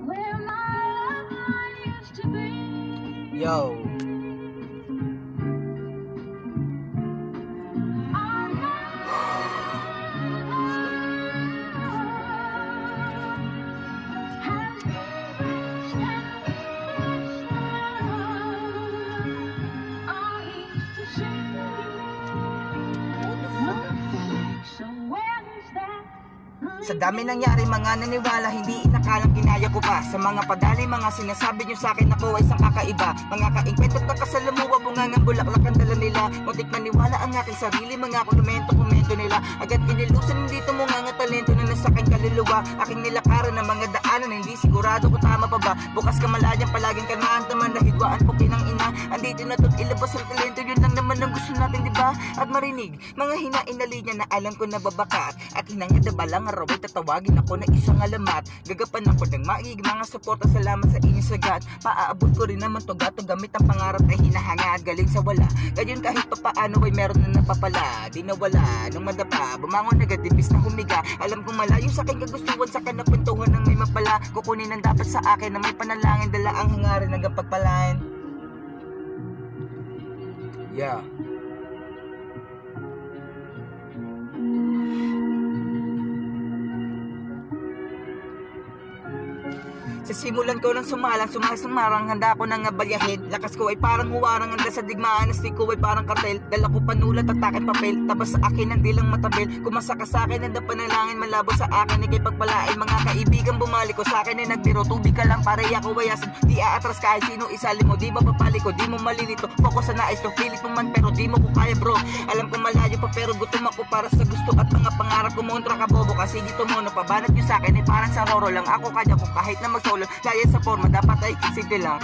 where my love line used to be. Yo. Sa dami nangyari mga naniwala, hindi inakalang kinaya ko pa. Sa mga padali, mga sinasabi nyo sa akin ako ay isang kakaiba. Mga kaingkwento na kasalamuha, bungangang bulaklak ang dala nila. Muntik maniwala ang aking sarili, mga komento nila. Agad inilusan, hindi tumunga nga talento na nasa aking kaluluwa. Aking nilakaran ng mga daanan, hindi sigurado ko tama pa ba. Bukas ka malayang palaging kanaan, taman na hidwaan po kinang ina. Andito na to't ilabas ang talento, yun lang naman ang gusto natin, diba? At marinig, mga hinain na linya na alam ko na babakat. At hinangad na balang araw ay tatawagin ako na isang alamat. Gagapan ako ng maig, mga suporta, salamat sa inyong sagat. Maaabot ko rin naman to gato, gamit ang pangarap ay hinahangad. Galing sa wala, gayon kahit pa paano ay meron na napapala. Di nawala, nung madapa, bumangon agad, imbis na humiga. Alam kong malayo sa aking kagustuhan, sa kanapwentuhan ng may mapala. Kukunin ang dapat sa akin na may panalangin, dala ang hangarin hanggang pagpalain. Yeah. Sa simulan ko ng sumarang, handa ko nang abalyahin. Lakas ko ay parang huwarang, handa sa digmaan, astig ko ay parang kartel. Dala ko panulat at takit papel, tabas sa akin ang dilang matabel. Kumasa ka sa akin, handa panalangin, malabo sa akin, ikay pagpalain. Mga kaibigan bumalik ko sa akin ay nagbiro, tubig ka lang para ako ay asin. Di aatras kahit sino isali mo, di mapapali ko, di mo malilito. Focus sa nais ko, pilit mo man pero di mo ko kaya bro. Alam ko malayo pa pero gutom ako para sa gusto at mga pangarap ko. Montra ka bobo kasi dito mo napabanat nyo sa akin ay parang sa roro lang. Ako kaya ko kahit na mag-solo, kaya sa forma dapat ay simple lang.